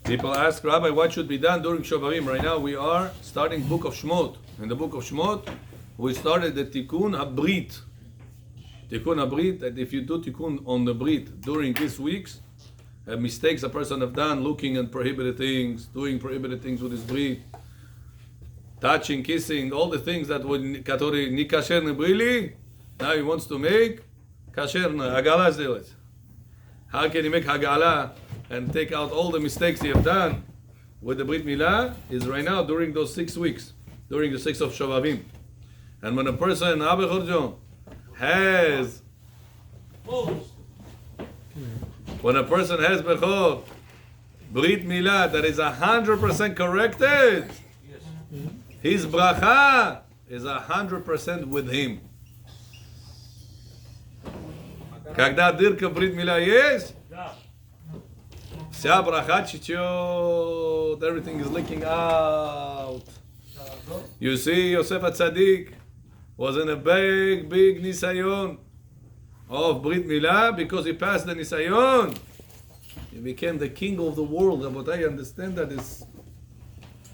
People ask, Rabbi, what should be done during Shovavim? Right now we are starting Book of Shmot. In the Book of Shmot, we started the Tikkun HaBrit. Tikkun HaBrit, that if you do Tikkun on the Brit during these weeks, mistakes a person have done, looking at prohibited things, doing prohibited things with his Brit, touching, kissing, all the things that would Katori Nikasher Nebrili, now he wants to make Kasher Hagala Zilet. How can he make Hagala and take out all the mistakes he have done with the Brit Milah? Is right now during those 6 weeks, during the 6 of Shovavim. And when a person, Abba Chorjo, has, when a person has Bechor, Brit Milah that is 100% corrected, his bracha is 100% with him. Когда дырка Брит Мила есть, вся браха чечет, everything is leaking out. You see, Yosef HaTzadik was in a big nisayon of Brit Milah because he passed the nisayon. He became the king of the world. But I understand that is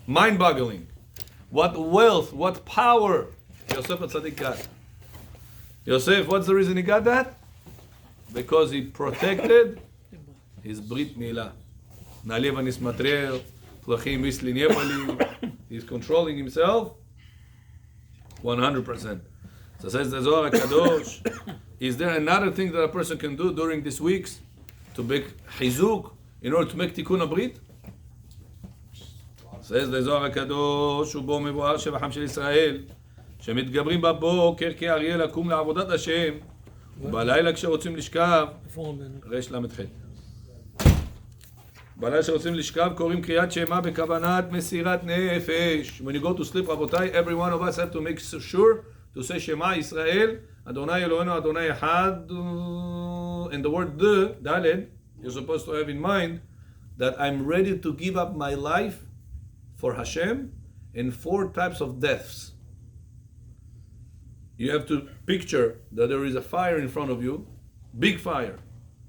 mind-boggling. What wealth, what power Yosef HaTzadik got. Yosef, what's the reason he got that? Because he protected his Brit Milah. Налево не смотрел, плохие мысли не были. He's controlling himself 100%. So says the Zohar HaKadosh, is there another thing that a person can do during these weeks to make Hizuk in order to make Tikkun HaBrit? says the Zohar HaKadosh, ובו מבואר שבחם של ישראל, שמתגברים בבוקר כאריה לקום לעבודת השם, ובלילה כשרוצים לשכב, רש למ"ח. בלילה כשרוצים לשכב קוראים קריאת שמע בכוונת מסירת נפש. When you go to sleep, רבותיי, every one of us have to make sure to say שמע ישראל, אדוני אלוהינו אדוני אחד, and the word ד', you're supposed to have in mind that I'm ready to give up my life for Hashem in 4 types of deaths. You have to picture that there is a fire in front of you, big fire,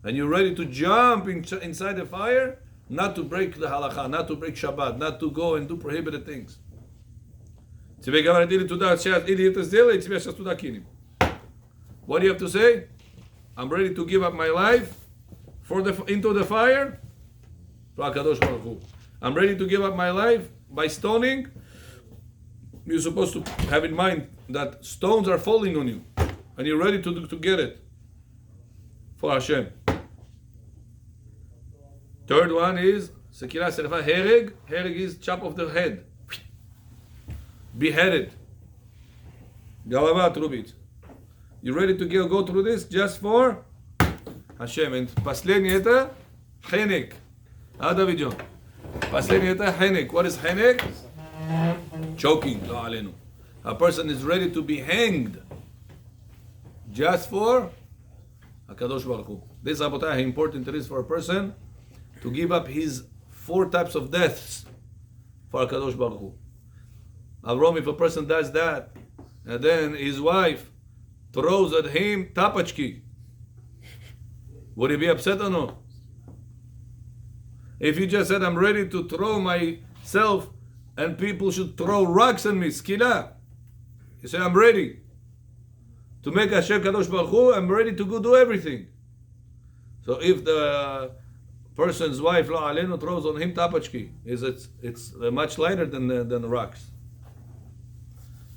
and you're ready to jump inside the fire, not to break the halakha, not to break Shabbat, not to go and do prohibited things. What do you have to say? I'm ready to give up my life into the fire. I'm ready to give up my life by stoning. You're supposed to have in mind that stones are falling on you, and you're ready to get it for Hashem. Third one is Sekira Serfa Hereg. Hereg is chop off the head, beheaded. Galava Trubit. You're ready to go through this just for Hashem. And последнее это Chenek. David John. Последнее это Chenek. What is Chenek? Choking. Lo alenu. A person is ready to be hanged just for HaKadosh Baruch Hu. This is how important it is for a person to give up his 4 types of deaths for HaKadosh Baruch Hu. Avrom, if a person does that, and then his wife throws at him tapachki, would he be upset or no? If he just said, I'm ready to throw myself and people should throw rocks at me, skila, you say, I'm ready to make Hashem Kadosh Baruch Hu, I'm ready to go do everything. So if the person's wife, lo alenu, throws on him tapachki, it's much lighter than the rocks.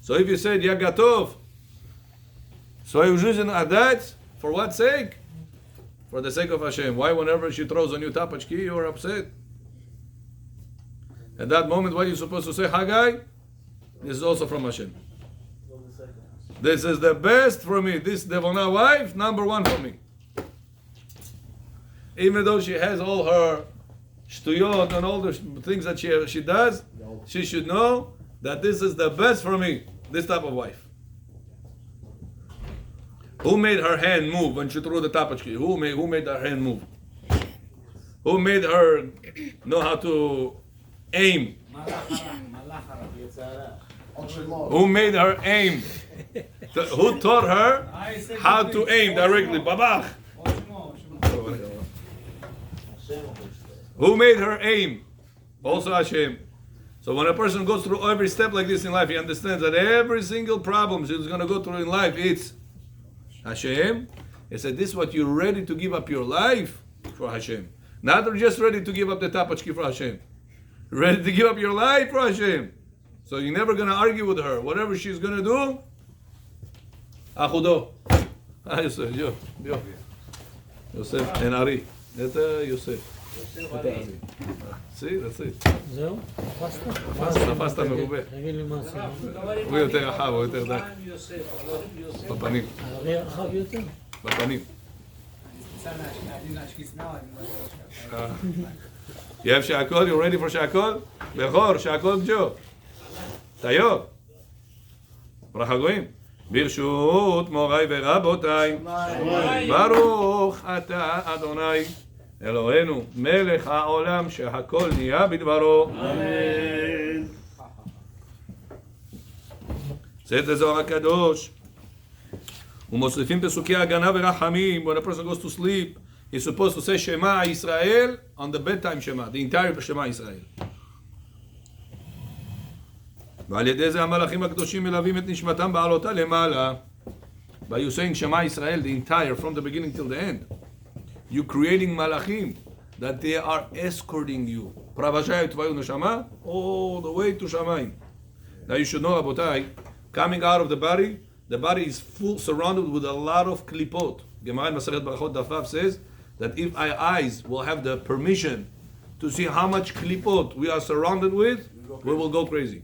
So if you said, Ya Gatov, so I was using Adat, for what sake? For the sake of Hashem. Why whenever she throws on you tapachki, you're upset? At that moment, what are you supposed to say? Haggai, this is also from Hashem. This is the best for me. This Devona wife, number 1 for me. Even though she has all her shtuyot and all the things that she does, she should know that this is the best for me, this type of wife. Who made her hand move when she threw the tapachki? Who made her hand move? Who made her know how to aim? Who made her aim? Who taught her how to aim directly? Babach. Who made her aim? Also Hashem. So when a person goes through every step like this in life, he understands that every single problem he's going to go through in life, it's Hashem. He said, this is what you're ready to give up your life for Hashem. Not just ready to give up the tapachki for Hashem. Ready to give up your life for Hashem. So you're never going to argue with her. Whatever she's going to do, Achudo. Yosef, yo. Yosef and Ari. That's Yosef. See, that's it. זהו? תפסת מרובה. תגיד לי מה עשינו. הוא יותר רחב, הוא יותר דק. בפנים. הארי רחב יותר? בפנים. You have shakol? You ready for shakol? בכור, shakol ג'ו. תיוב. ברכה גויים. ברשות מוריי ורבותיי. ברוך אתה אדוני. אלוהינו, מלך העולם שהכל נהיה בדברו. אמן. צאת הזוהר הקדוש. ומוסיפים פסוקי הגנה ורחמים. When a person goes to sleep, he's supposed to say Shema Israel on the bedtime Shema, the entire Shema Israel. ועל ידי זה המלאכים הקדושים מלווים את נשמתם בעלותה למעלה. By you saying Shema Israel, the entire, from the beginning till the end. You creating malachim that they are escorting you. Pravashaya tvayu neshama all the way to Shamayim. Now you should know, Rabotai, coming out of the body is full, surrounded with a lot of klipot. Gemara in Masechet Barachot Daf Vav says that if our eyes will have the permission to see how much klipot we are surrounded with, we will go crazy.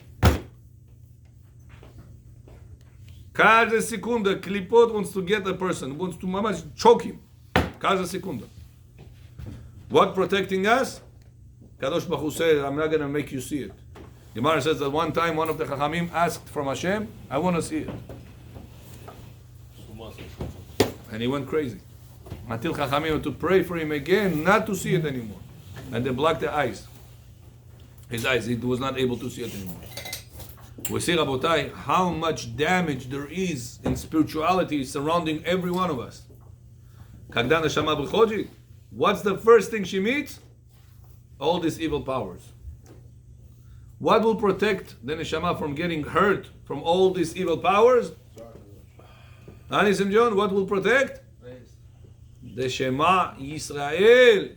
Cada secunda, klipot wants to get a person, wants to mamash choke him. Cada secunda. What protecting us? Kadosh Baruch Hu said, I'm not going to make you see it. Gemara says that one time one of the Chachamim asked from Hashem, I want to see it. And he went crazy. Until Chachamim had to pray for him again not to see it anymore. And they blocked the eyes. His eyes, he was not able to see it anymore. We see, Rabotai, how much damage there is in spirituality surrounding every one of us. Kagdan Neshama B'choji, what's the first thing she meets? All these evil powers. What will protect the Neshama from getting hurt from all these evil powers? Anis and John, what will protect? The Shema Yisrael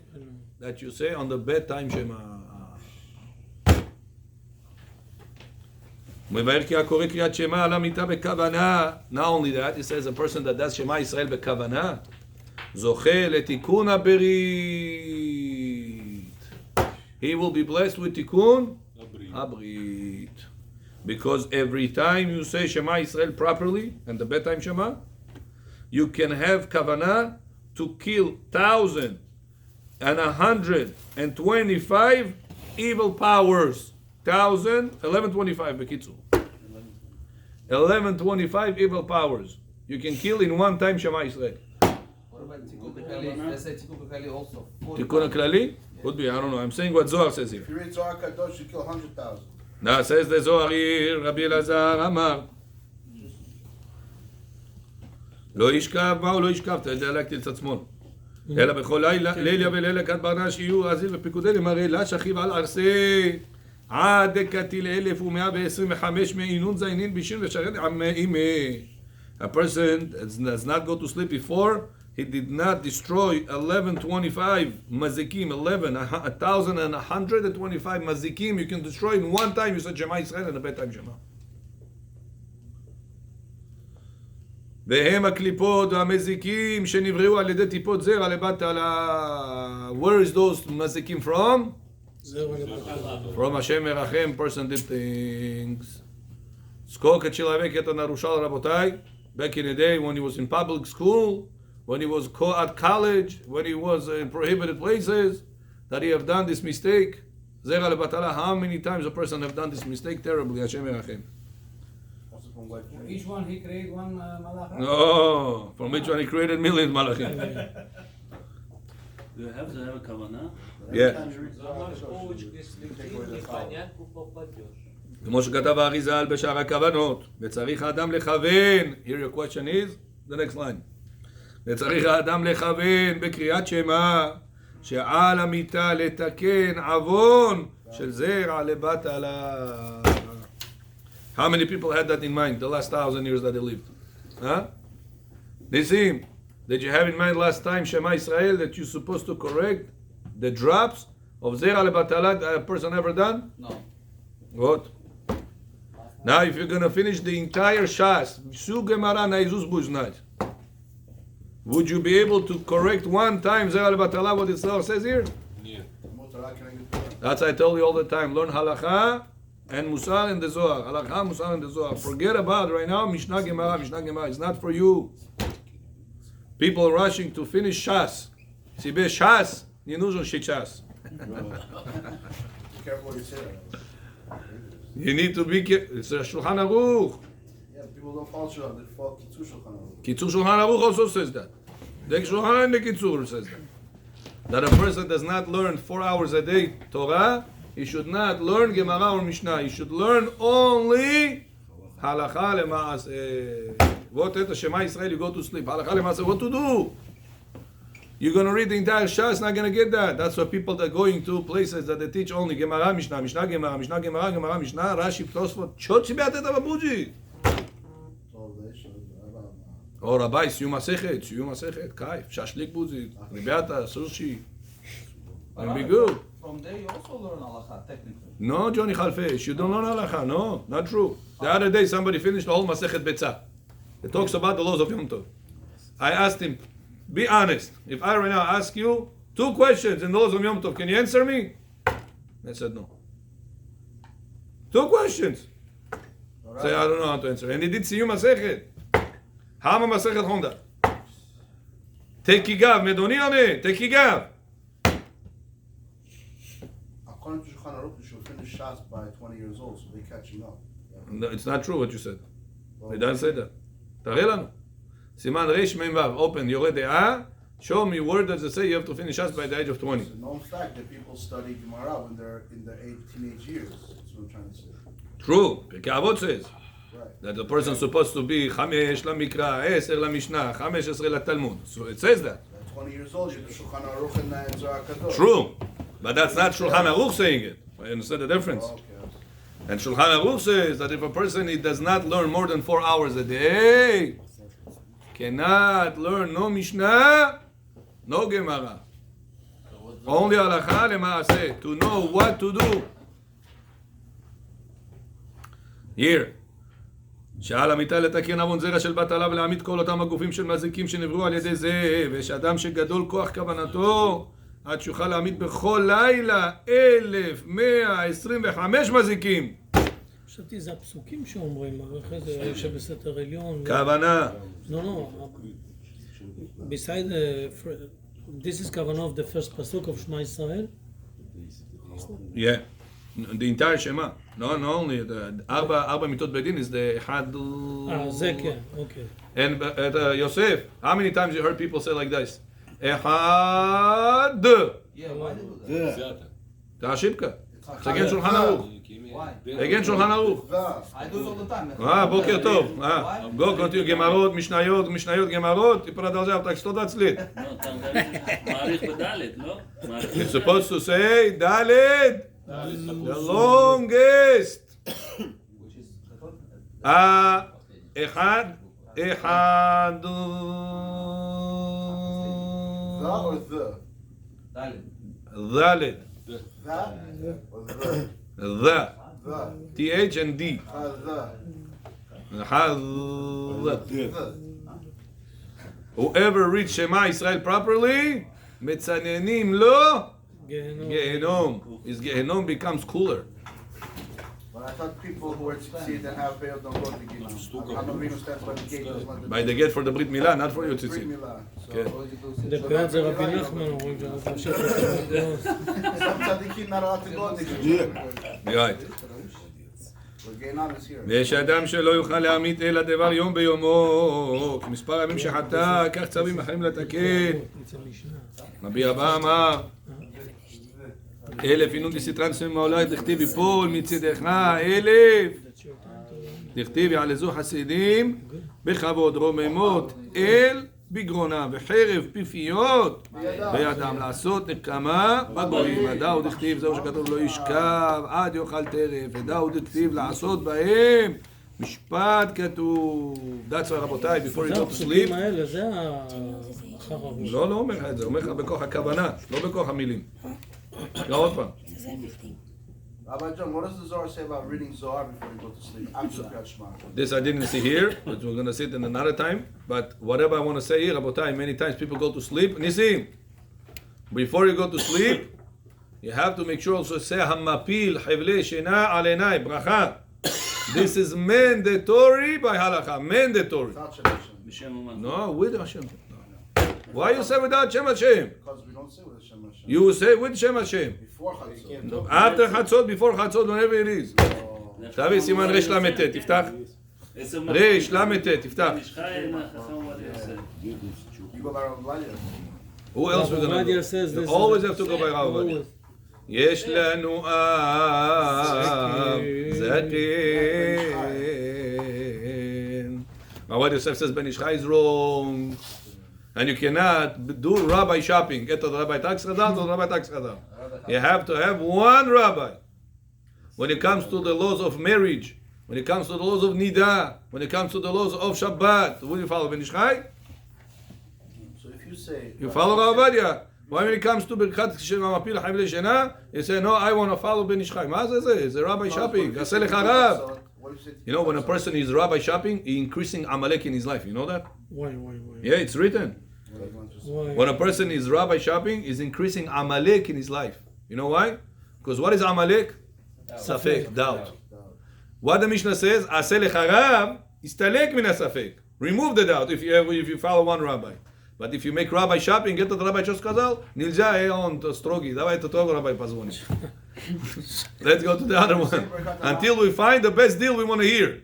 that you say on the bedtime Shema. Not only that, it says a person that does Shema Yisrael בכוונה זוכה לתיקון הברית. He will be blessed with תיקון הברית. Because every time you say Shema Yisrael properly, and the bedtime Shema, you can have kavanah to kill 1,125 evil powers. 1125 bekitzu. 1125 evil powers. You can kill in one time Shema Yisrael. What about Tikkun Klali? Let's say Tikkun Klali also. Tikkun Klali? Could be, I don't know. I'm saying what Zohar says here. If you read Zohar Kadosh, you kill 100,000. Now says the Zohar here, Rabbi Elazar Amar. לא ישכב, מה הוא לא ישכב? אתה יודע להקטין את עצמו. אלא בכל לילה ולילה כת ברנה שיהיו רזיל ופיקודי למראה לה שכיב על ערסי עד דקתי ל-1125 מעינון זיינין בישין ושרת עמי. A person does not go to sleep before he did not destroy 1125 mazikim, 1,125 mazikim you can destroy in one time. You said Shema Yisrael and a bedtime Shema. והם הקליפות והמזיקים שנבראו על ידי טיפות זרע לבטלה. Where is those מזיקים from? From השם מרחם, person did things. זכור כצ'ילאבק את הנרושל רבותיי, back in the day when he was in public school, when he was at college, when he was in prohibited places, that he have done this mistake. זרע לבטלה, how many times a person have done this mistake terribly, השם מרחם. From each one he created one malach? No, from each one he created millions malachim. Do you have to have a kavanah? Yeah. כמו שכתב האריז"ל בשאר הכוונות, וצריך האדם לכוון, here your question is, the next line, וצריך האדם לכוון בקריאת שמע, שעל המיטה לתקן עוון של זרע לבטלה. How many people had that in mind the last 1,000 years that they lived? Huh? Nisim, did you have in mind last time, Shema Israel, that you're supposed to correct the drops of zera lebatala that a person ever done? No. What? Now, if you're going to finish the entire Shas, Su Gemara Naizus Buznat, would you be able to correct one time zera lebatala what the Torah says here? That's I tell you all the time. Learn halacha and Musar and the Zohar. Halacha, Musar and the Zohar. Forget about right now Mishnah Gemara. Mishnah Gemara. It's not for you. People rushing to finish Shas. Sibe Shas, nie нужен сейчас. Be careful what you say. You need to be careful. It's a Shulchan Aruch. Yeah, people don't follow Shulchan, they follow Kitzur Shulchan Aruch. Kitzur Shulchan Aruch also says that. The Shulchan and the Kitzur says that a person does not learn 4 hours a day Torah, he should not learn Gemara or Mishnah. He should learn only Halacha Lema'aseh. What at Shema Israel, you go to sleep. Halacha Lema'aseh, what to do? You're going to read the entire Shas, not going to get that. That's why people that are going to places that they teach only Gemara, Mishnah, Mishnah, Gemara, Mishnah, Gemara, Gemara, Mishnah, Rashi, Tosfot, Chotzi Be'atet Ababuji. Or Rabbi, Siyu Masechet, Kaif, Shashlik Buzi, Beata, Sushi. And be good. From there you also learn halacha, technically. No, Johnny Khalfesh, you don't learn halacha. No, not true. The other day somebody finished the whole Masechet Betzah. It talks about the laws of Yom Tov. I asked him, be honest. If I right now ask you 2 questions in the laws of Yom Tov, can you answer me? I said no. 2 questions. Say, I don't know how to answer. And he did Siyum Masechet. Hama Masechet Honda. Tekigav, Medoni Ame, Tekigav. According to Shulchan Aruch, you should finish Shas by 20 years old, so they catching up. No, it's not true what you said. It doesn't say that. תראה לנו. סימן ריש מ"ו, open, יורה דעה, show me word that say you have to finish us by the age of 20. It's a known fact that people study Gemara when they're in their teenage years. That's what I'm trying to say. True. פרקי אבות says Right. that the person is supposed to be 5 למקרא, 10 למשנה, 15 לתלמוד. So it says that. At 20 years old, you do Shulchan Aruch and Zohar Kadosh. True. But that's not Shulchan Aruch saying it. I understand the difference. Oh, okay. And Shulchan Aruch says that if a person he does not learn more than 4 hours a day, cannot learn no Mishnah, no Gemara. Only halacha lema'aseh, to know what to do. Here. שעל המיטה לתקן עוון זרע של בטלה ולהעמיד כל אותם הגופים של מזיקים שנבראו על ידי זה, ויש אדם שגדול כוח כוונתו עד שיוכל להעמיד בכל לילה 1,125 מזיקים. חשבתי זה הפסוקים שאומרים, אחרי זה יש בסתר עליון. כוונה. No. Beside this is כוונה of the first pasuk of Shema Israel. Yeah. The entire Shema. No only the ארבע מיתות בדין is the אחד. זה כן, okay. And Yosef, how many times you heard people say like this? אחד. Yeah, why they do that? זה השבקה. זה again שולחן ערוך. Why? again שולחן ערוך. I do it all the time. בוקר טוב. Go continue גמרות, משניות, גמרות, תפרד על זה, אבל תקסטות אצלי. לא, אתה מעריך בדלת, לא? It's supposed to say דלת. The longest. Which is אחד. The or the? Dalit. דלת. That or the? The. The. TH and D. The. Whoever reads Shema Israel properly, מצננים לו גיהנום. His גיהנום becomes cooler. But I thought people who were tzitzit and have veil don't go to Gimel. I'm not being stands by the gate. By the gate for the Brit Milah, not for you Brit tzitzit. Milah. Okay. לפעמים זה רבי נחמן אומרים שזה המשך לתלמוד. Some tzaddikim not allowed to go to Gimel. Right. We're getting on this here. ויש אדם שלא יוכל להמית אלא דבר יום ביומו, כי מספר הימים שחטא, כך צווים אחרים לתקן. רבי אבא אמר, 1,000 אינון דסיטרנס ממעולה דכתיב יפול מצידך 1,000. דכתיב יעלזו חסידים בכבוד רוממות אל בגרונם וחרב פיפיות בידם לעשות נקמה בגויים. הדאו דכתיב, זהו שכתוב לא ישכב עד יאכל טרף, ודאו דכתיב לעשות בהם משפט כתוב. That's why רבותיי, before you go to sleep. זה החרבוש. לא אומר לך את זה, אומר לך בכוח הכוונה, לא בכוח המילים. תקרא עוד פעם. Rabbi John, what does the Zohar say about reading Zohar before you go to sleep? After Kriyat Shema. This I didn't see here, but we're going to see it in another time. But whatever I want to say here, Rabotai, many times people go to sleep. Nisim, before you go to sleep, you have to make sure also say Hamapil Hevle Shena Alenai Bracha. This is mandatory by halakha. Mandatory. Without Shem Hashem. בשם אומן. No, with Hashem. No. Why you say without Shem Hashem? Because we don't say with Shem Hashem. You say with Shem Hashem. Before Chatzot. After Chatzot, before Chatzot, whenever it is. תביא סימן רש למתת, תפתח. רש למתת, תפתח. You go by Rav Moshe. Who else we're gonna go? You always have to go by Rav Moshe. יש לנו אב זקן. Rav Yosef says Ben Ishchai is wrong. And you cannot do rabbi shopping. Get to the rabbi tax radar, to the rabbi tax radar. You have to have one rabbi. When it comes to the laws of marriage, when it comes to the laws of Nida, when it comes to the laws of Shabbat, who do you follow? Ben Ishchai? So if you say... You follow Rav Ovadia. When it comes to Birkat Hamapil Havle Shena, you say, no, I want to follow Ben Ishchai. מה זה זה? זה rabbi shopping. עשה לך רב. You know, when a person is rabbi shopping, he's increasing Amalek in his life. You know that? Why? Yeah, it's written. Why? When a person is rabbi shopping, he's increasing Amalek in his life. You know why? Because what is Amalek? Safek, doubt. What the Mishnah says, Aseh lecha Rav, istalek min hasafek. Remove the doubt if you follow one rabbi. But if you make rabbi shopping, get to the rabbi just сказал, нельзя, он строгий, давай другого rabbi позвонить. Let's go to the other one. Until we find the best deal we want to hear.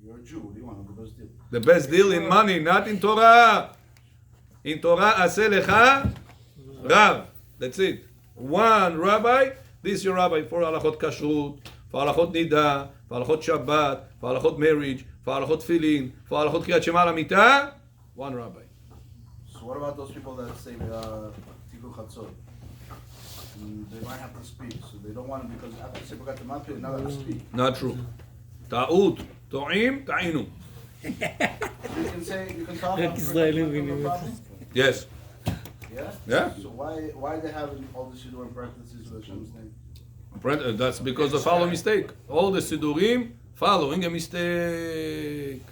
You're a Jew, what do you want? The best deal. The best deal in money, not in Torah. In Torah, Aseh lecha Rav. That's it. One rabbi. This is your rabbi for halachot kashrut, for halachot nida, for halachot Shabbat, for halachot marriage, for halachot filin, for halachot kriyat shema lamita. One rabbi. So what about those people that say Tikkun Chatzot? They might have to speak, so they don't want to because after they forgot the Mapil, now they have to speak. Not true. Ta'ut, to'im, ta'inu. You can say, you can talk. Israeli No problem. Yes. Yeah? Yeah. So why they have all the Siddur in parentheses with Hashem's name? That's because of follow mistake. All the sidurim following a mistake.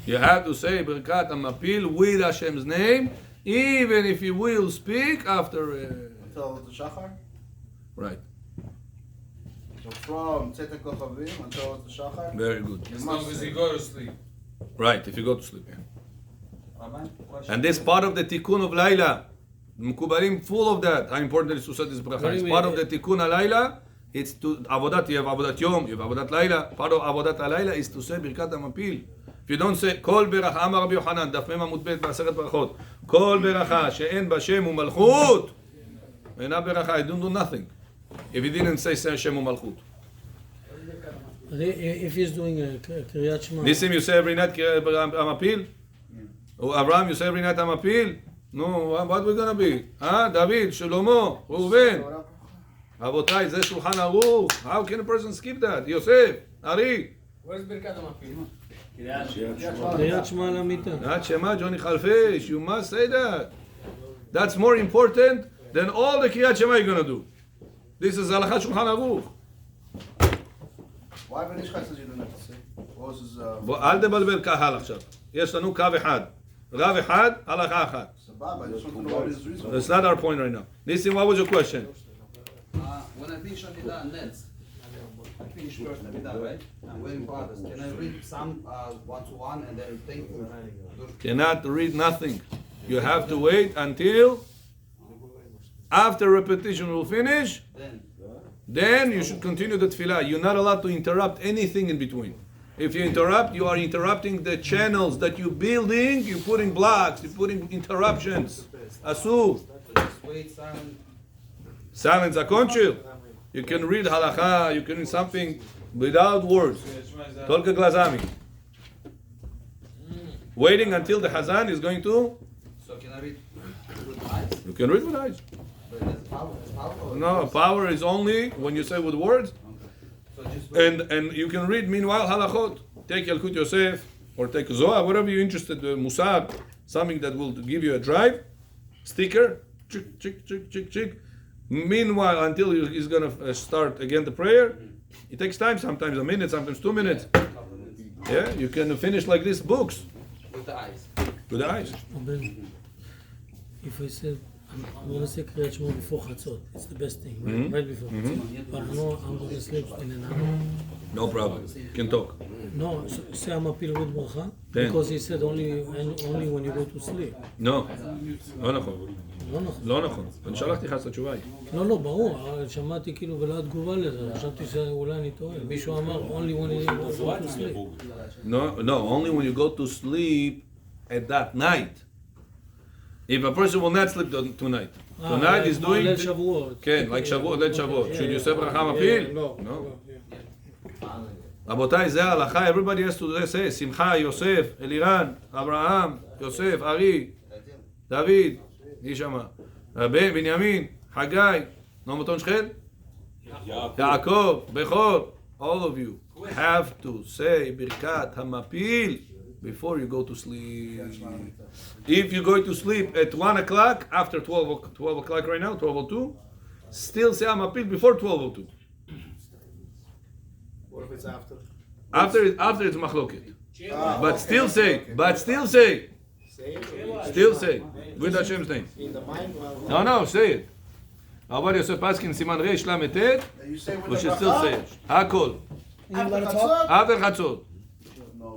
You have to say Birkat Hamapil with Hashem's name, even if you will speak after. Until the Shachar? Right. So from Tzeitek SHOVAVIM until the Shachar? Very good. You As must long as say. you go to sleep. Right. If you go to sleep. Yeah. Rabbi, question. And this part of the tikkun of Laila, Mukubalim full of that. How important it is to say this bracha. It's part of the tikkun Laila. It's to avodat. You have avodat yom. You have avodat Laila. Part of avodat Laila is to say Birkat Hamapil. If you don't say Kol beracha, Amar Rabbi Yochanan, Daf Mem Amud Bet B'Aseret Barachot. Kol beracha she'en b'Shem u'Malchut. Eina beracha. I don't do nothing. If he didn't say Shem u'Malchut. If he's doing a Kriyat Shema, Nisim, you say every night Hamapil. Abraham, you say every night Hamapil. No, what we gonna be? David, Shlomo, Reuven. Rabotai, זה שולחן ערוך. How can a person skip that? Yosef, Ari. Where's Birkat Hamapil? Kriyat Shema למיטה. Not Shema, Johnny Khalfish. You must say that. That's more important than all the Kriyat Shema you're gonna do. This is Halachat Shulchan Aruch. Why Ben Ishchai says you don't have to say? What was his... אל תבלבל קהל עכשיו. יש לנו קו אחד. רב אחד, הלכה אחת. Sababa, I just want to know what his reason was. That's not our point right now. Nisim, what was your question? When I finish Amidah and Nets, I finish first Amidah, right? I'm waiting for others. Can I read some one to one and then think? Cannot read nothing. You have to wait until after repetition will finish. Then you should continue the tefillah. You're not allowed to interrupt anything in between. If you interrupt, you are interrupting the channels that you're building. You're putting blocks. You're putting interruptions. Asu. Just wait, silent. Silence, akonchil. You can read halacha. You can read something without words. Tolka glazami. Waiting until the Hazan is going to. So can I read with eyes? You can read with eyes. But that's power. It's power. No, power is only when you say with words. So just And you can read meanwhile halachot. Take Yalkut Yosef or take Zohar, whatever you're interested in, Musar, something that will give you a drive, sticker, chick, chick, chick, chick, chick. Meanwhile, until he's gonna start again the prayer, it takes time. Sometimes a minute, sometimes 2 minutes. Yeah, you can finish like this books with the eyes. with the eyes. If I said, I'm going to say Kriyat Shema before Chatzot, it's the best thing, right? Right before Chatzot. But no, I'm going to sleep in an hour. No problem. You can talk. No, so say המפיל רות ברכה, כן. because he said only when you go to sleep. No, לא נכון. לא נכון. לא נכון. אני שלחתי לך את התשובה. לא, ברור, שמעתי כאילו ולא התגובה לזה, חשבתי שאולי אני טועה. מישהו אמר only when you go to sleep. No, only when you go to sleep at that night. If a person will not sleep tonight. Tonight is doing... ליל שבועות. כן, like שבועות, ליל שבועות. Should you say ברכה מפיל? לא. רבותיי, זה ההלכה, everybody has to say, שמחה, יוסף, אלירן, אברהם, יוסף, ארי, דוד, מי שמה? בנימין, חגי, נעמתון שכם? יעקב, בכור, all of you have to say ברכת המפיל before you go to sleep. If you go to sleep at 1 o'clock, after 12 o'clock right now, 12:02, still say המפיל before 12:02. What if it's after? After it's machloket. But still say. Still say. With Hashem's name. In the mind, well, No, say it. Avar Yosef Paskin Siman Reish Lamed Tet. you say with We the should still say it. Hakol. After Chatzot? After Chatzot. No,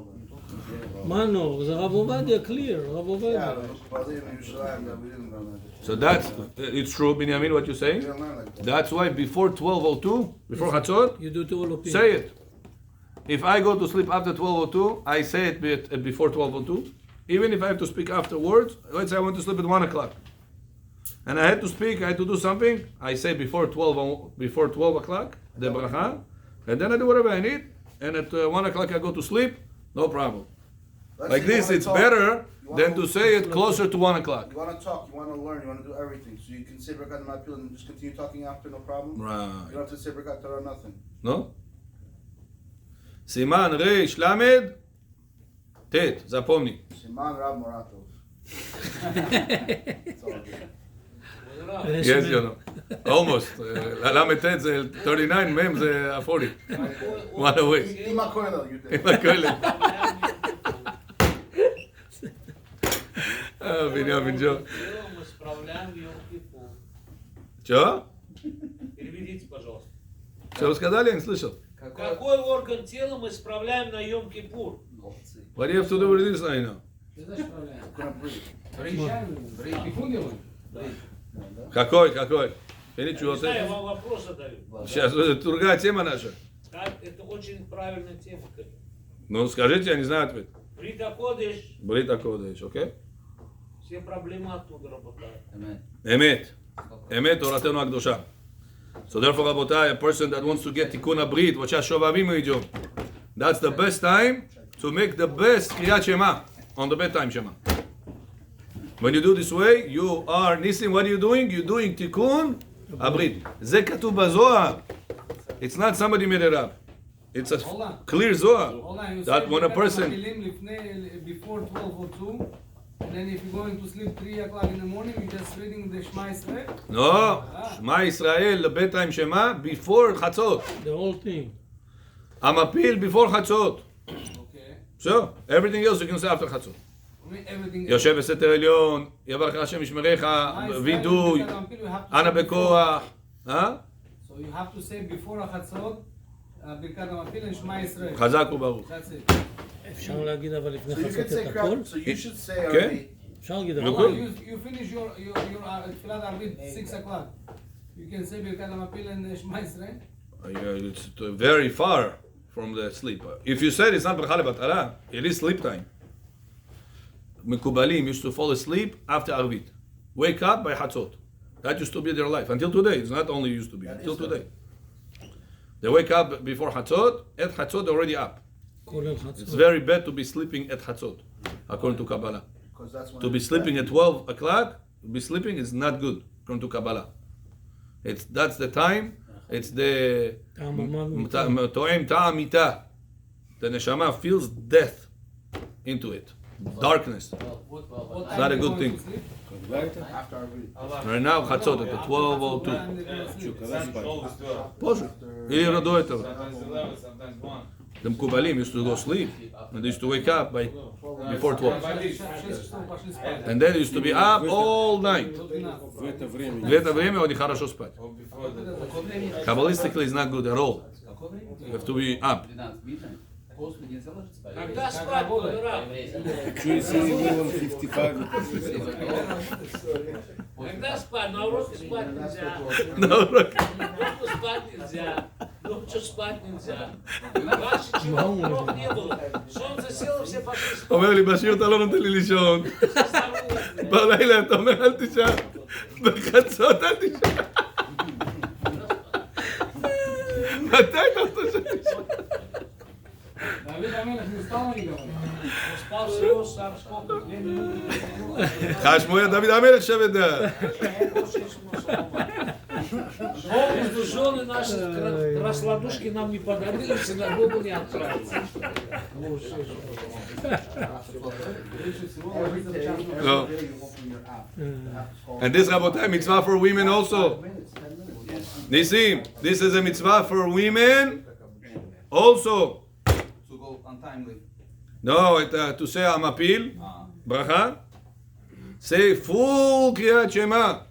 מה נו? זה רב עובדיה, clear, רב עובדיה. yeah, Muslim, Yerushalayim, we didn't learn that. So that's, it's true, Binyamin, what you're We saying. didn't learn like that. That's why before 12:02, before Chatzot, You do to all opinions. say it. If I go to sleep after 12:02, I say it before 12:02. Even if I have to speak afterwards, let's say I want to sleep at 1 o'clock. And I had to speak, I had to do something, I say before 12 o'clock, the bracha, and then I do whatever I need, and at 1 o'clock I go to sleep, no problem. Let's Like say you this, wanna it's talk, better you wanna- than to say it closer to 1 o'clock. You want to talk, you want to learn, you want to do everything. So you can say Birkat Mapil and just continue talking after, no problem. You Right. don't have to say Birkat Torah, nothing. No? סימן ריש למד ט', запомни. Siman Rav Moretov. It's all good. Yes, you know. Almost. למד ט' זה 39, מ' זה 40. One away. Ima Kohenel, you did. בכולל. Бенjamin Джо. Мы справляем Йом-Кипур. Чё? Переведите, пожалуйста. Что вы сказали? Я не слышал. Какой орган тела мы справляем на Йом-Кипур? What do you have to do with this right now? Couldn't breathe. Какой? Я не Не чую. знаю, я вам вопрос задаю. Сейчас, это другая тема наша. Это очень правильная тема. Ну, скажите, я не знаю ответ. Брита Кодеш, ברית הקודש, אוקיי? все проблемы оттуда работают. אמת. אמת, תורתנו הקדושה. So therefore, רבותיי, a person that wants to get תיקון הברית, what שהשובבים אידיום, that's the best time to make the best קריאת שמע on the bedtime שמע. When you do this way, you are, ניסים, what are you doing? You're doing תיקון הברית. זה כתוב בזוהר. It's not somebody made it up. It's a clear zohar. That when a person... before 12:02, and then if you're going to sleep 3 o'clock in the morning, you're just reading the Shema Yisrael. No, שמע ישראל לבית שמע before חצות. The whole thing. המפיל before חצות. Okay. So, everything else you can say after חצות. I mean, everything. יושב בסתר עליון, יברך השם ישמריך, וידוי, אנא בכוח. So you have to say before Chatzot, Birkat HaMapil and Shema Yisrael. חזק וברוך. That's it. אפשר להגיד אבל לפני So you חצות could say את הכל? Kriyat, so you should say Okay. already. אפשר להגיד Look הכל? good. You finish your Tfilat Arvit 6 o'clock. You can say Birkat HaMapil and Shema Yisrael. It's very far from the sleep. If you said it's not ברכה לבטלה, it is sleep time. מקובלים used to fall asleep after ערבית. Wake up by חצות. That used to be their life. Until today. It's not only used to be. Until today. They wake up before חצות. At חצות they're already up. כולל It's חצות. very bad to be sleeping at חצות. according to Kabbalah. Because that's when To be it's sleeping back. at 12 o'clock, to be sleeping is not good, according to Kabbalah. That's the time, it's the To'em Ta'am Mita. The neshama feels death into it, darkness. It's not a good thing. After I read. Right now, Chatzot at 12:02. Позже. Или до этого. The Mekubalim used to go sleep, and they used to wake up before 12. And then they used to be up all night. В это время они хорошо спать. Kabbalistically, it's not good at all. You have to be up. Когда спать, дурак? Когда спать? На уроке спать нельзя. На уроке. Ночью спать нельзя. Ночью спать нельзя. Раньше чего урок не было. Солнце село, все пошли спать. אומר לי, בשיר אתה לא נותן לי לישון. בלילה אתה אומר, אל תישן. בחצות אל תישן. מתי אתה רוצה שתישן? Давид Амелех не стал не говорит. Спал всего сам сколько? 2 минуты. חשמויה דוד המלך שבדה. Между жены наши раскладушки нам не подарили, в синагогу не отправили. No. And this Rabotai mitzvah for women also. Nisim, this is a mitzvah for women also. To go untimely. No, to say Amapil, bracha. Say full Kriyat Shema.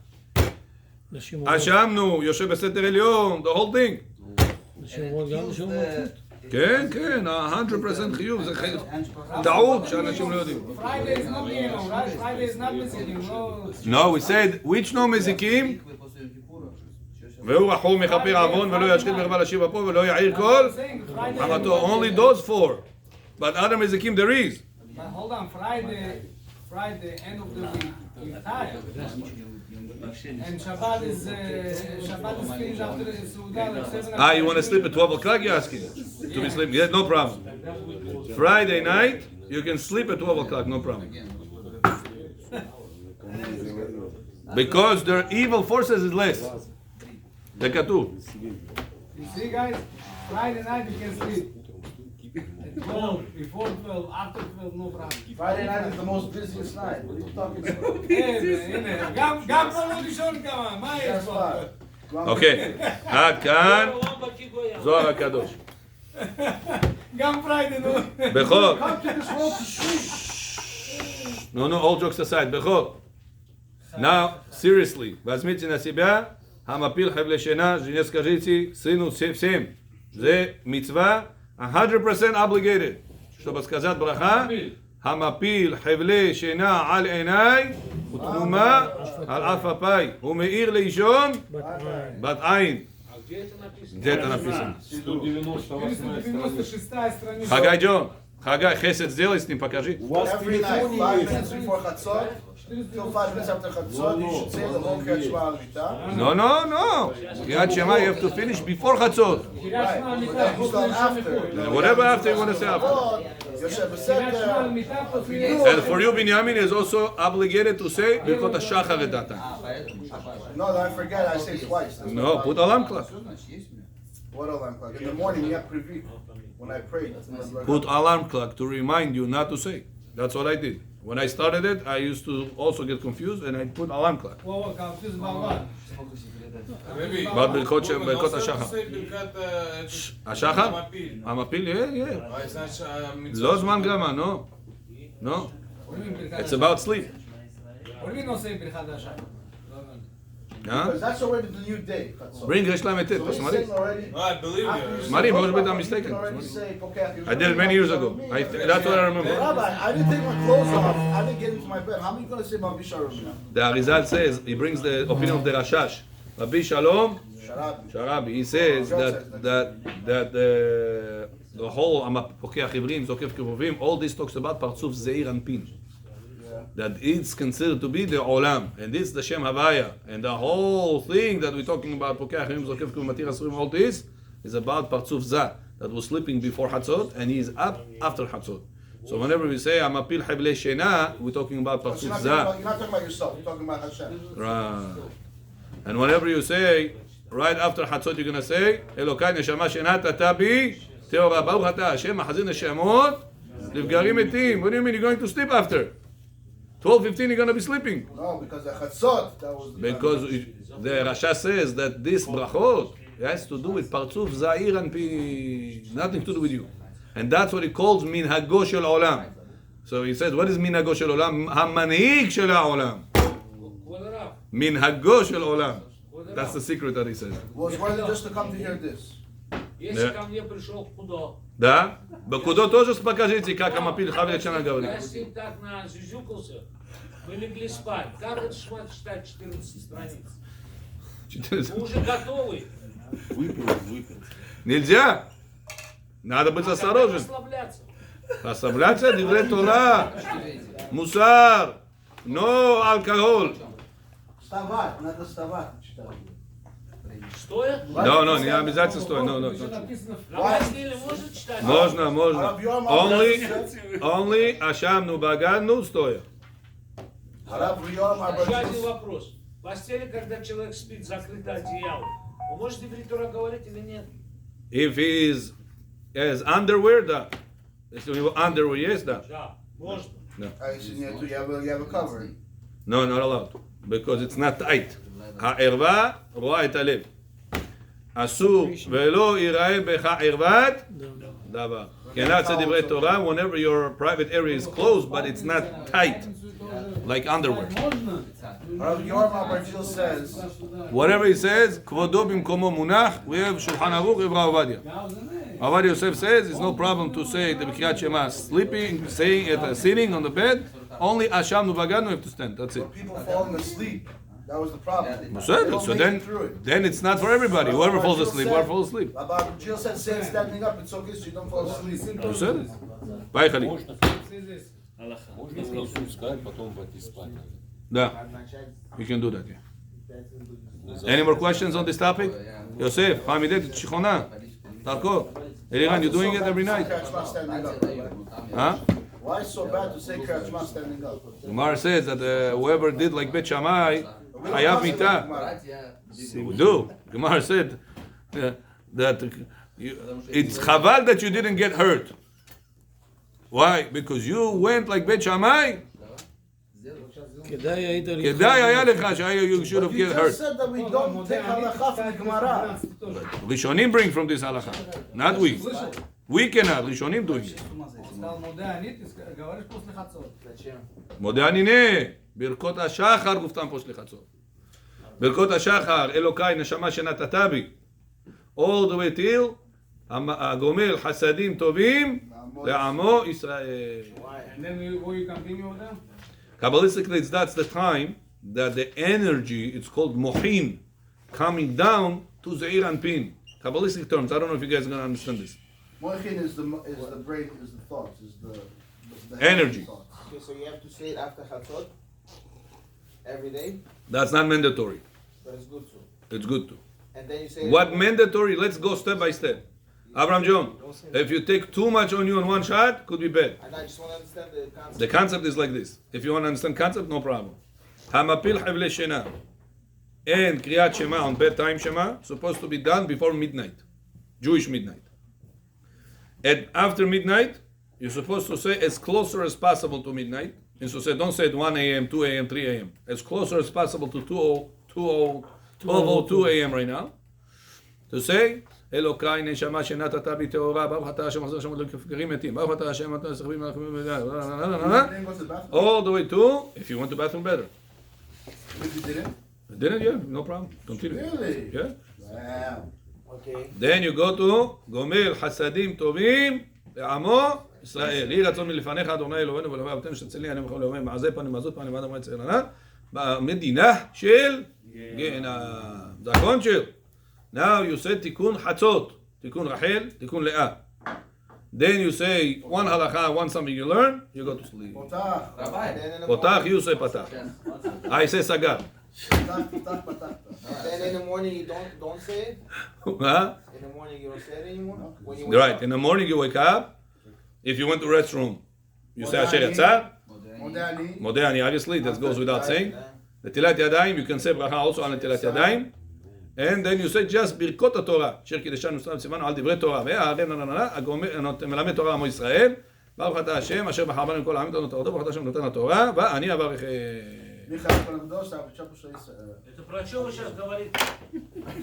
אשמנו, יושב בסתר עליון, the whole thing. כן, כן, 100% חיוב, זה טעות שאנשים לא יודעים. Friday is not Yom, right? Friday is not Mesikim. No, we said, which no מזיקים? והוא רחום מכפר עוון ולא ישחית מרבה להשיב אפו ולא יעיר כל חמתו. Only those four. But other מזיקים there is. But hold on, Friday, end of the week, you're tired. And Shabbat is finished after the Suda. 7 You want to sleep at 12 o'clock, you're asking? To be sleeping? Yeah, no problem. Friday night, you can sleep at 12 o'clock, no problem. Because their evil forces is less. The katu. You see, guys, Friday night you can sleep. At 12, before 12, after 12, no problem. Friday night is the most busiest night. What are you talking about? הנה, גם פה לא לישון כמה, מה יש Guess פה? what? אוקיי, עד כאן זוהר הקדוש. גם פריידי, נו. בכור. Come to this world to shoot. No, all jokes aside, בכור. Now, seriously, возьмите на себя, המפיל חבלי שינה, жене скажите, сыну, всем. זה מצווה 100% obligated. чтобы сказать браха, המפיל חבלי שינה על עיניי ותרומה על אף אפי ומאיר לישון בת עין. Где это написано? 196-я страница. Хагай Джон, Хагай, хесед сделай с ним, покажи. Every night, 5 minutes before Chatzot, till 5 minutes after Chatzot, you should say the whole Kriyat Shema al Mita. No. Kriyat Shema you have to finish before Chatzot. Right, but then you start after. Whatever after you want to say after. Yosef Beseder. And for you, Binyamin is also obligated to say Birkot HaShachar at that time. No, I forget, I say twice. That's No, not put bad. alarm clock. What alarm clock? In the morning, you have preview. When I prayed. Put alarm clock to remind you not to say. That's what I did. When I started it, I used to also get confused and I put alarm clock. וואו, confused about what? But ברכות השחר. השחר? המפיל, לא זמן גרמה, no. It's about sleep. What do you mean no say ברכת השחר? Because that's already the new day. Chatzot. Bring יש להם את So he's saying already. No, I believe you. Smari, After может быть, I'm you mistaken. can already say, "Pokech Yerushalayim." I did it many years ago. That's what I remember. Rabbi, I didn't take my clothes off. I didn't get into my bed. How am I going to say Rabbi Shalom now? The Arizal says, he brings the opinion of the Rashash. Rabbi Shalom Sharabi. Sharabi, he says that the whole Pokech Ivrim, Zokef Kiruvim, all this talks about Partzuf Zeir Anpin. That it's considered to be the Olam, and this is the Shem Havaya, and the whole thing that we're talking about, Pokech Ivrim, Zokef Kiruvim, Matir Asurim, all this is about Partzuf Zah, that was sleeping before Hatzot, and he is up after Hatzot. So whenever we say Amapil Heble Shena, we're talking about So you're Parsuf not Za. talking about yourself, you're talking about Hashem. Right. And whenever you say, right after Hatzot, you're going to say, Elokai Neshama Shena Tatabi Teora Baruch Ata Hashem Mahazin Neshemot Livgarim Etim. What do you mean you're going to sleep after? 12:15 you're going to be sleeping. No, because the Chatzot, that was Because the Rasha says that this brachot has to do with Partzuf Za'ir and Pi, nothing to do with you. And that's what he calls Minhago Shel Olam. So he says, what is Minhago Shel Olam? Hamanhig Shel Olam. כבוד הרב, Minhago Shel Olam. That's the secret that he says. was wanted just to come to hear this. если ко мне пришел Кудо, Да? Бакудо тоже покажите, как Амапиль Хавля Чана говорит. я с ним так назюзюкался, мы легли спать. Как этот шмат читать 14 страниц? Мы уже готовы. Выпил. Нельзя. Надо быть осторожен. Расслабляться. Расслабляться, диврей Тора, мусар, no alcohol. Вставать, надо вставать. читать. Стоя? No, не обязательно стоя. No. На постели можно читать? Можно. Only Ашам Нубагану стоя. Рав Йом Еще один Абадис. вопрос. В постели, когда человек спит, закрыто одеяло, он может иврит Тора говорить или нет? If he is as underwear, да. Если у него underwear есть, да. Да, можно. You have a cover. No, not allowed. Because it's not tight. הערווה רואה את הלב. אסור ולא ייראה בך ערוות דבר. כן, נעשה דברי תורה, whenever your private area is closed, but it's not tight, like underwear. Rav Yom Abadis says, Whatever he says, כבודו במקומו מונח, we have שולחן ערוך, עברה עובדיה. Avad Yosef says it's no problem to say the B'kriyat Shema sleeping, saying it, sitting on the bed. Only Asham Nubaganu have to stand. That's it. people falling asleep. That was the problem. So then it's not for everybody. Whoever falls asleep, asleep. About Jill said, say standing up, it's okay so you don't fall asleep. You said it. Bye, Khali. Можно спускать, потом пойти спать. Да. You can do that, yeah. Any more questions on this topic? Yosef, Hamidet, Shichona, Tarko, Eliran, you doing it every night? Kriyat Shema standing up. Huh? Why is it so bad to say Kriyat Shema standing up? Gemara says that whoever did like Bet Shammai, Hayav Mita. We do. Gemara said that it's chaval that you didn't get hurt. Why? Because you went like Bet Shammai. כדאי היית כדאי היה לך you should have You get just hurt. said that we don't take halacha from the Gemara. Rishonim bring from this halacha, not we. We cannot. Rishonim doing it. сказал муда, они, ты говоришь после хацот. Зачем? מודה אני נה, ברכות השחר גופתם פה שליחצות. ברכות השחר, אלוקיי נשמה שנתת בי. all the way till הגומל חסדים טובים לעמו ישראל. And then will you continue with them? Kabbalistically, that's the time that the energy, it's called mohin, coming down to Zeir and Pin. Kabbalistic terms. I don't know if you guys are going to understand this. Moichin is the brain, is the thoughts, is the Energy. thoughts. Okay, so you have to say it after Chatzot every day, That's not mandatory. but it's good to. It's good to. And then you say What mandatory? Let's go step by step. Abraham John, if you take too much on you in one shot, could be bad. And I just want to understand the concept. The concept is like this. If you want to understand concept, no problem. Hamapil Havle Shena and Kriyat Shema on bedtime Shema supposed to be done before midnight, Jewish midnight. And after midnight, you're supposed to say as closer as possible to midnight. And so say, don't say at 1 a.m., 2 a.m., 3 a.m. As closer as possible to 12:02 a.m. right now. To say, אלוקיי נשמה שנתת בי טהורה, ברוך אתה השם עזר השם לגרים מתים, ברוך אתה השם אתה סחבים all the way to, if you went to bathroom better. If you didn't? I didn't, yeah, no problem. Continue. Really? Yeah. Wow. Okay. Then you go to גומל חסדים טובים לעמו ישראל. יהי רצון מלפניך אדוני אלוהינו ולאהבי אבותינו שתצילני אני ומך ולאהבי מעזי פנים מעזות פנים ועד המועד צלנה במדינה של גיהנום. זה הקונצ'ר. Now you say תיקון חצות, תיקון רחל, תיקון לאה. Then you say one halacha, one something you learn, you go to sleep. Potach. פותח, you say פתח. I say סגר. Potach, potach, potach. Then in the morning you don't say it. Huh? In the morning you don't say it anymore. When you Right, in the morning you wake up, if you went to the restroom, you say Asher Yatzar. Modani. Modani, obviously, that goes without saying. Netilat Yadayim, you can say bracha also on Netilat Yadayim. And then you say just ברכות התורה, אשר קידשנו וציוונו על דברי תורה, מלמד תורה עמו ישראל, ברוך אתה השם, אשר בחר בנו מכל העמים נותן תורתו, ברוך אתה השם נותן התורה, ואני אברך. Это про что вы сейчас говорите?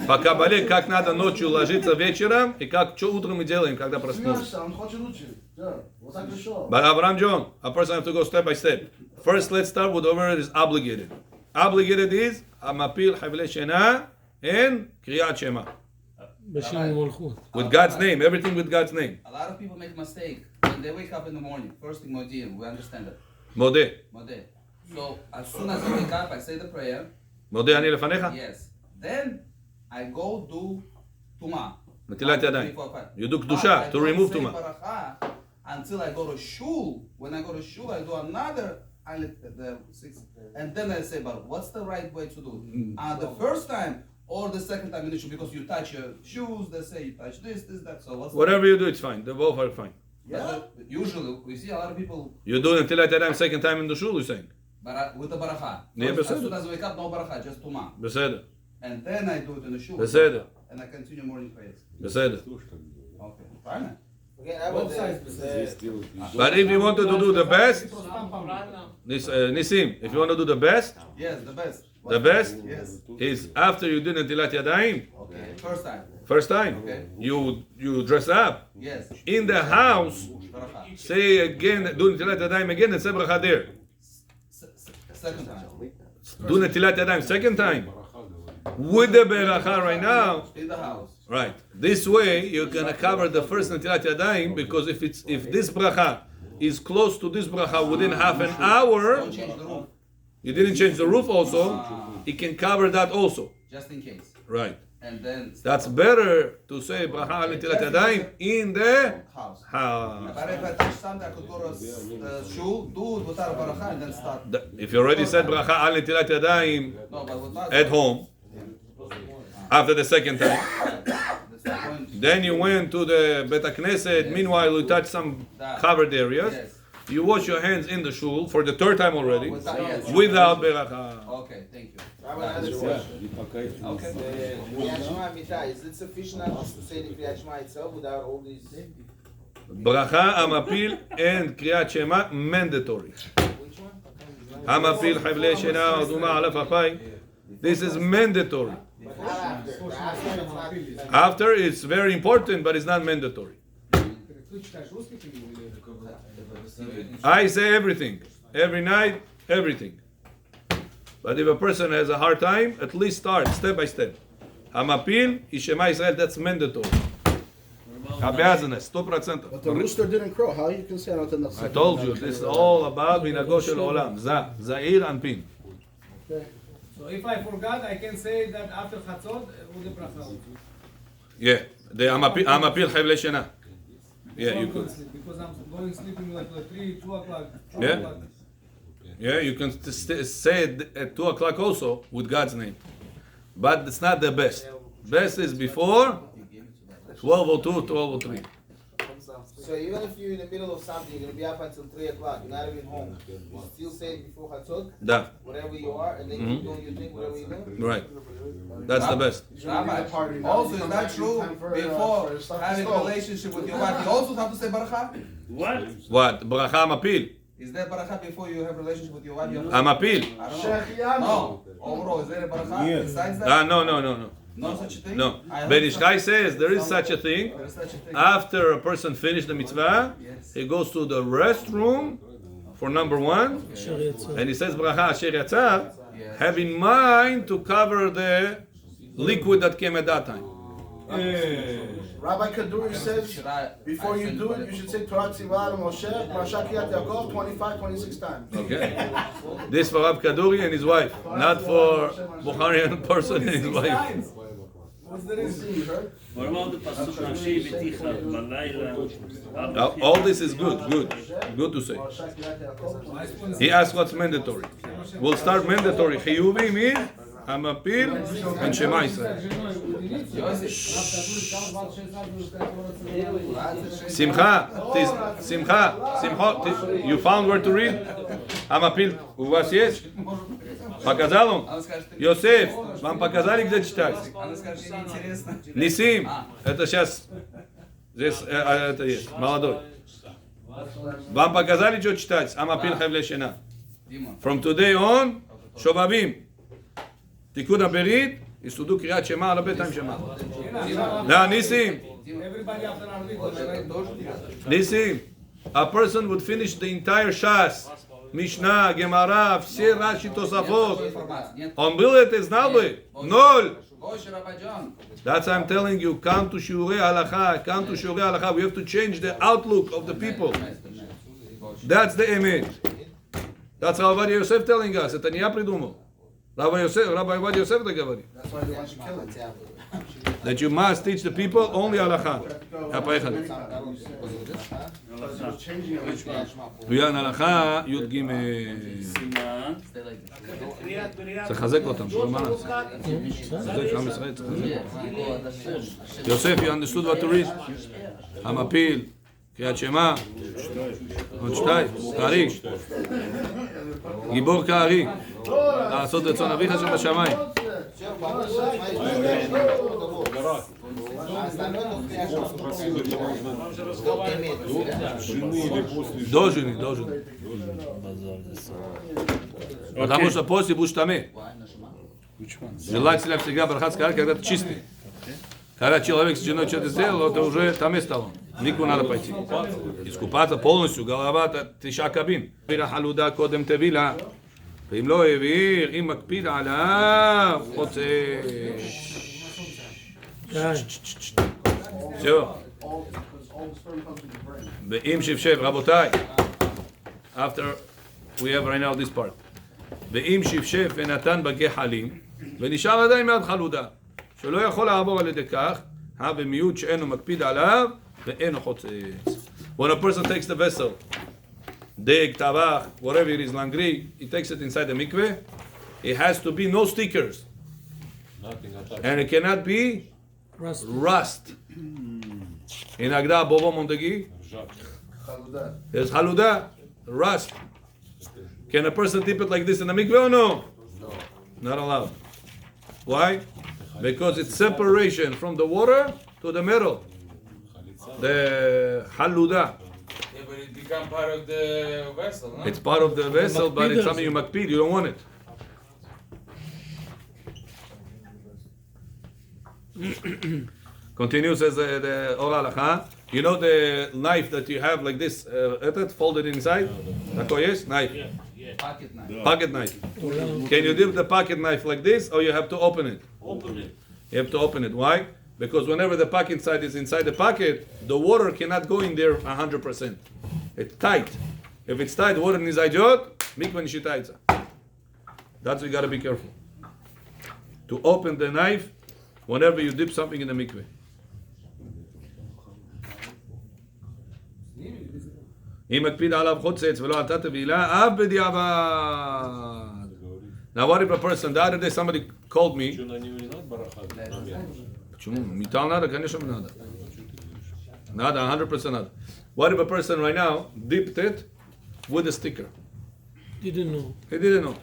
По Кабале, как надо ночью ложиться вечером, и как что утром мы делаем, когда проснулись. But Abraham John, a person has to go step by step. First, let's start with whatever is obligated. Obligated is המפיל חבלי שינה and קריאת שמע. בשם ומלכות. With God's name, everything with God's name. A lot of people make mistake when they wake up in the morning. First thing, Modim, we understand that. מודה. Modeh. So as soon as I wake up, I say the prayer. מודה אני לפניך? Yes. Then I go do tuma. נטילת ידיים. You do קדושה, to remove tuma. Until I go to shul. When I go to shul, I do another. I let the six, and then I say, but what's the right way to do it? The first time or the second time in the shul, because you touch your shoes. They say you touch this, that. So what's Whatever you do, it's fine. They both are fine. Yeah. Usually we see a lot of people. You do נטילת ידיים second time in the shul, you're saying? With the baracha. Yeah, First, as בסדר. soon as I wake up, no baracha, just tuma. בסדר. And then I do it in the shul. בסדר. And I continue morning prayers. בסדר. Okay. Fine. Again, I Both would sides. But if you wanted to do the best, Правильно. Nisim, if you want to do the best, Yes, the best. the best Yes. is after you do netilat yadayim, Okay. First time. first time, Okay. you dress up. Yes. In the house, Baracha. say again, do netilat yadayim again and say bracha there. Second time. Do netilat yadayim second time. With the beracha right now, In the house. right. This way, you're gonna cover the first netilat yadayim, because if this bracha is close to this bracha within half an hour, Don't change the roof. you didn't change the roof also, it can cover that also. Just in case. Right. And then That's better to say bracha al netilat yadayim in the house. house. But if I touch something, I could go to shul, do it without a baracha, and then start. If you already said bracha al netilat yadayim No, but without. at home, after the second time, That's the point. then you went to the Bet HaKnesset, meanwhile you touched some covered areas, Yes. you wash your hands in the shul for the third time already, Yes. without beracha. Okay, thank you. I would add a question. Okay. Kriyat Shema Mita, is it sufficient enough to say the Kriyat Shema itself without all these? Bracha, amapil, and kriyat shema, mandatory. Which one? Amapil, havle shena, aduma, alaf, apai. This is mandatory. But not after. The after it's not. After, it's very important, but it's not mandatory. Ты читаешь русский книгу или? I say everything. Every night, everything. But if a person has a hard time, at least start step by step. Hamapil, Shema Israel, that's mandatory. Обязанность, 100%. But the rooster didn't crow. How you can say I told you, this is all about Minago Shel Olam. Za'ir Anpin. So if I forgot, I can say that after Chatzot with the bracha. Yeah, the Hamapil Chevle Shena. Yeah, you could. Because I'm going sleeping like 3, 2 o'clock. 2 Yeah. o'clock. Yeah, you can say it at 2 o'clock also with God's name. But it's not the best. Best is before 12:02, 12:03. So even if you're in the middle of something, you're gonna be up until 3 o'clock. You're not even home. You still say it before Chatzot, Da. whatever you are, and then keep doing your thing, whatever you do. Right. That's the best. Rabbi, also, is that true? Before having a relationship with your wife, you also have to say baracha? What? What? Bracha Hamapil. Is there baracha before you have a relationship with your wife? You have to Hamapil. I don't know. No. Overall, is there a baracha besides that? No. No such a thing? No. I heard Ben Ishchai says there is such a thing. there is such a thing. After a person finishes the mitzvah, Yes. he goes to the restroom for number 1, אשר יצא. and he says bracha asher yatzah. Yes. Have in mind to cover the liquid that came at that time. Rabbi Kaduri says, Should I- before I you send do for it, you the- should say Torah Tzivah Moshe, Parashat Kriyat Yaakov 25, 26 times. Okay. This for Rav Kaduri and his wife, not for Bukharian person and his wife. What's the reason? You heard? What about the pasuk נפשי בטיחה בלילה? All this is good to say. Parashat Kriyat Yaakov. He asked what's mandatory. We'll start mandatory. Chiyuvim is Hamapil and Shema Israel. Simcha, you found where to read? Амапиль, у вас есть? Показал он? Йосеф, вам показали, где читать? Она скажет, что неинтересно. Нисим, это сейчас, здесь это есть, молодой. Вам показали, что читать? Амапиль хевлешена. From today on, Shovavim. Tikkun HaBerit, יסודו קריאת שמע על הרבה time שמע. Now, Nisim, Everybody after our read. Nisim, a person would finish the entire Shas, Mishnah, Gemara, все Раши Тосафот. Он был это, знал бы? Ноль. That's why I'm telling you, come to Shiurei Halacha, come to Shiurei Halacha. We have to change the outlook of the people. That's the image. That's Rav Ovadia Yosef telling us. Это не я придумал. Rav Ovadia Yosef это говорит. That's why they want you to kill it. That you must teach the people only Halacha. ויען הלכה, י' ג' צריך לחזק אותם, שלא מה נעשה? לחזק עם ישראל, צריך לחזק. יוסף, you understood what to read? המפיל, קריאת שמע, עוד שתיים, כארי, גיבור כארי, לעשות רצון אביך שבשמיים. До жены. Потому что после будешь таме. Желательно всегда брахат сказать, когда ты чистый. Когда человек с женой что-то сделал, это уже таме стало. Никуда надо пойти. Искупаться полностью, голова тиша кабин. Пира халуда кодем тевила. ואם לא העביר, אם מקפיד עליו, חוצה. זהו. ואם שפשף, רבותיי, after we have right now this part. ואם שפשף ונתן בגחלים, ונשאר עדיין מעט חלודה, שלא יכול לעבור על ידי כך, במיעוט שאינו מקפיד עליו, ואינו חוצץ. When a person takes the vessel, Deg, Tavach, whatever it is, Langri, he takes it inside the mikveh. It has to be no stickers. And it cannot be rust. In Agda, Bovo Mondegi, there's haluda, rust. Can a person dip it like this in the mikveh or no? No. Not allowed. Why? Because it's separation from the water to the middle. The haluda. But it become part of the vessel, no? It's part of the vessel, but it's something you makpid, you don't want it. Continue, says the Or Halacha. You know the knife that you have like this, folded inside? Yes, knife. Pocket knife. Pocket knife. Can you dip the pocket knife like this, or you have to open it? Open it. You have to open it. Why? Because whenever the pocket side is inside the pocket, the water cannot go in there 100%. It's tight. If it's tight, water in izayot, mikvah nishitaitza. That's why you got to be careful. To open the knife whenever you dip something in the mikveh. אם מקפיד עליו חוצץ ולא עלתה טבילה, אף בדיעבד. Now what if a person, the other day somebody called me, почему? Металл надо, конечно надо. Надо, 100% надо. What if a person right now dipped it with a sticker? Didn't know. He didn't know.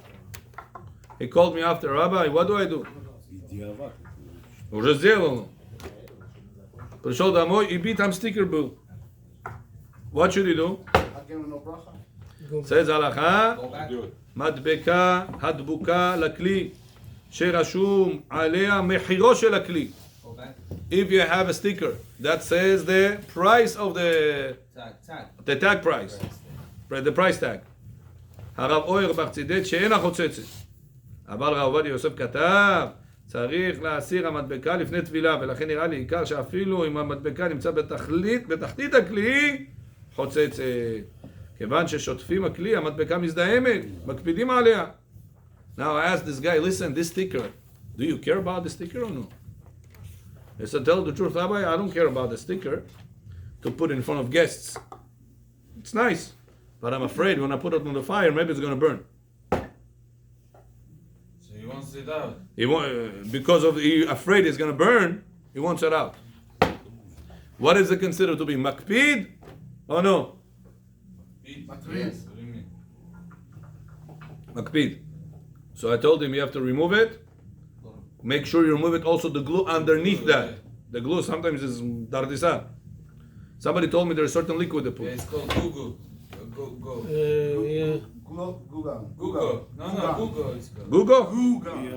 He called me after, Rabbi, what do I do? Уже сделал. Пришел домой, и бит там стикер был. What should he do? Says הלכה, מדבקה הדבוקה לכלי, שרשום עליה מחירו של הכלי. If you have a sticker that says the price of the tag price, the price tag. הרב אוירבך צידד שאינה חוצצת. אבל רב עובדיה יוסף כתב, צריך להסיר המדבקה לפני טבילה, ולכן נראה לי עיקר שאפילו אם המדבקה נמצא בתחתית הכלי, חוצצת. כיוון ששוטפים הכלי, המדבקה מזדהמת, מקפידים עליה. Now I asked this guy, listen, this sticker, do you care about the sticker or no? He said, tell the truth, Rabbi, I don't care about the sticker to put in front of guests. It's nice, but I'm afraid when I put it on the fire, maybe it's going to burn. So he wants it out. Because of he afraid it's going to burn, he wants it out. What is it considered to be? Makpid or no? Yes. Makpid. So I told him you have to remove it. Make sure you remove it also the glue underneath that. The glue sometimes is dardisa. Somebody told me there's certain liquid they Yeah, put. it's called Google. Go. Yeah. Google. No, Google it's called. Gugo?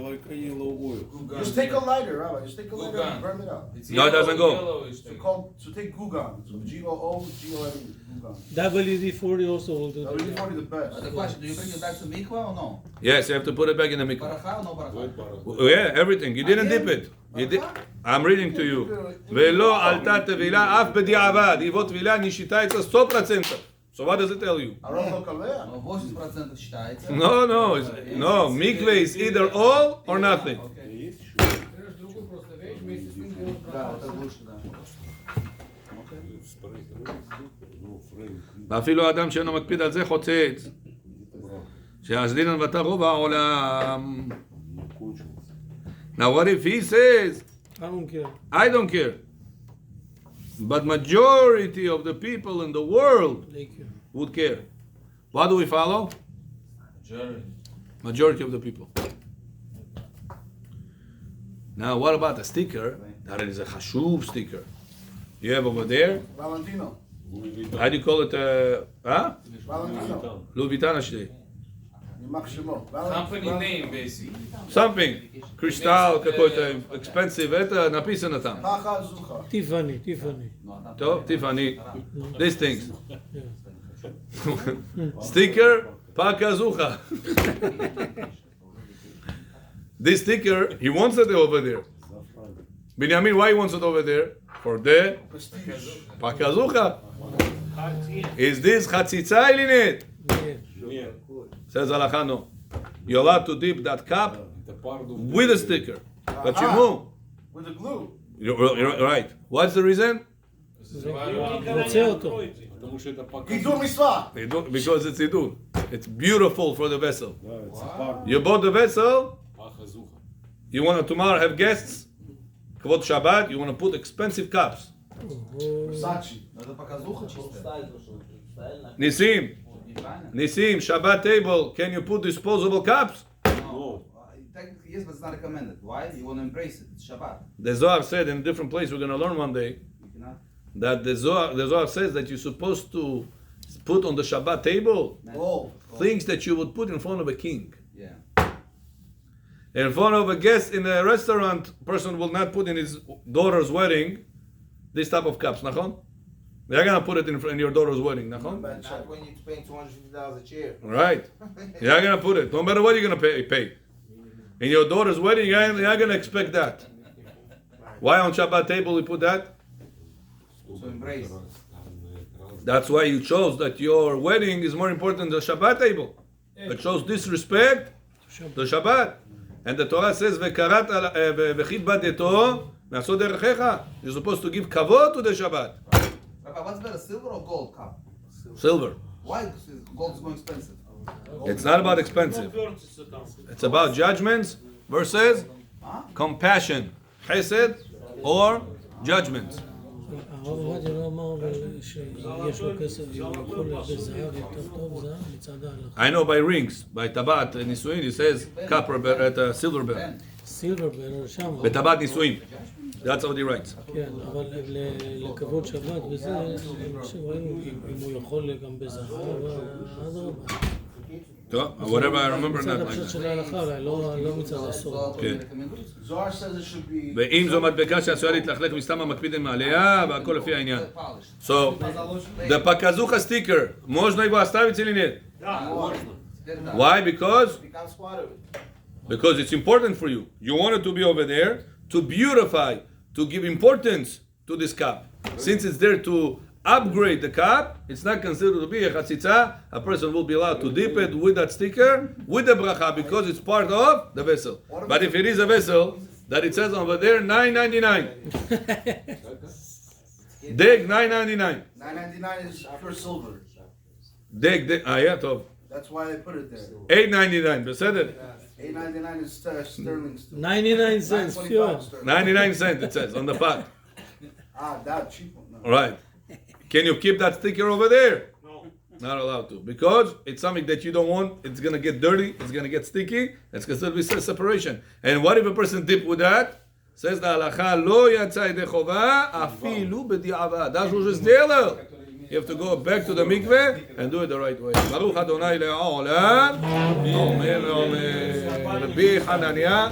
like a yellow oil. Gugan. Just take a lighter, Rabbi. Just take a lighter Gugan. and burn it out. It's No, it doesn't go. Yellowish. So take Gugan. So Googone, Gugan. WD-40 also will do that. WD-40 the best. The question, do you bring it back to mikvah or no? Yes, you have to put it back in the mikvah. Baracha or no baracha? Yeah, everything. You didn't dip it. You did. I'm reading to you. ולא עלתה טבילה אף בדיעבד. היבוא טבילה נשיתה אצל 100%. So what does it tell you? Arov lo kalea. No, 80% считается. No. Mikveh is either all or nothing. Okay. Берешь другую просто вещь, вместе с ним делаешь Да, браха. это лучше, да. ואפילו האדם שאינו מקפיד על זה חוצץ. שהזלינן ואתה רוב העולם. Now what if he says, I don't care. I don't care. But majority of the people in the world They care. would care. What do we follow? Jerry. Majority of the people. Now what about a sticker? That is a chashuv sticker. You have over there. Valentino. How do you call it? Valentino. Louis Vuitton ashti. Yimach shemo. Company name, basically. Something. Crystal, какой-то expensive. Это написано там. Pacha Zucha. Tiffany. טוב, Tiffany. These things. Yeah. Sticker, Paka Zucha. This sticker, he wants it over there. Binyamin, why he wants it over there? For the Paka Zucha. Is this chatzitza in it? Yeah. Says Halacha no. You're allowed to dip that cup with a sticker. But you move. With the glue. You're right. What's the reason? רוצה אותו. Hidur mitzvah. Because it's idun. It's beautiful for the vessel. You bought the vessel. You want to tomorrow have guests. Kvod Shabbat. You want to put expensive cups. Versace. Это показуха чистая. Nisim, Неправильно? Nisim, Shabbat table. Can you put disposable cups? No. Technically, yes, but it's not recommended. Why? You want to embrace it. It's Shabbat. The Zohar said in a different place. We're going to learn one day You cannot. that the Zohar says that you're supposed to put on the Shabbat table Oh. things that you would put in front of a king. Yeah. In front of a guest in a restaurant, person will not put in his daughter's wedding this type of cups, nachon? They're gonna put it in your daughter's wedding, nachon? But not when you're paying $250 a chair. Right. You're gonna put it. No matter what you're gonna pay. In your daughter's wedding, you're gonna expect that. Why on Shabbat table we put that? So embrace. That's why you chose that your wedding is more important than the Shabbat table. It shows disrespect to Shabbat. And the Torah says, "V'karat v'chid badeto me'asod derechecha." You're supposed to give kavod to the Shabbat. Rabbi, what's better, silver or gold cup? Silver. Why? Because gold is more expensive. It's not about expensive. It's about judgments versus compassion. Chesed or judgments. הרב עובדיה לא אמר שיש לו כסף והוא יכול בזהב יותר טוב זהב מצד ההלכה. I know by rings, by tabat nisuin, it says copper at silver bell. סילבר בר שם. בטבעת נישואים. That's what he writes. כן, אבל לכבוד שבת וזה, אני חושב ראינו אם הוא יכול גם בזהב, אדרבה. Whatever I remember מצד not הפשט like של ההלכה, אולי לא מצד הסוד. כן. Zohar says it should be. ואם זו מדבקה שעשויה להתלכלך מסתם המקפידים מעליה, והכל לפי העניין. So, the pakazucha sticker, можно его оставить или нет? Why? Because Become squatter. it's important for you. You want it to be over there, to beautify, to give importance to this cup. Since it's there to upgrade the cup, it's not considered to be a chatzitza. A person will be allowed to dip it with that sticker, with the bracha, because it's part of the vessel. But if it is a vessel that it says over there, $9.99. Deg $9.99. $9.99 is pure silver. Deg, yeah, tov. That's why they put it there. $8.99. בסדר? $8.99 is sterling still. 99 cents, 9.25 pure. sterling. 99 cents it says on the pot. That cheap one. No. All right. Can you keep that sticker over there? No. Not allowed to. Because it's something that you don't want. It's going to get dirty. It's going to get sticky. It's going to be separation. And what if a person dip with that? Says the halacha, lo yatsa yedei chova afilu b'di'avad. That's what is there. You have to go back to the mikveh and do it the right way. Baruch Adonai le'olam. Amen. Amen. Rabbi Hanania.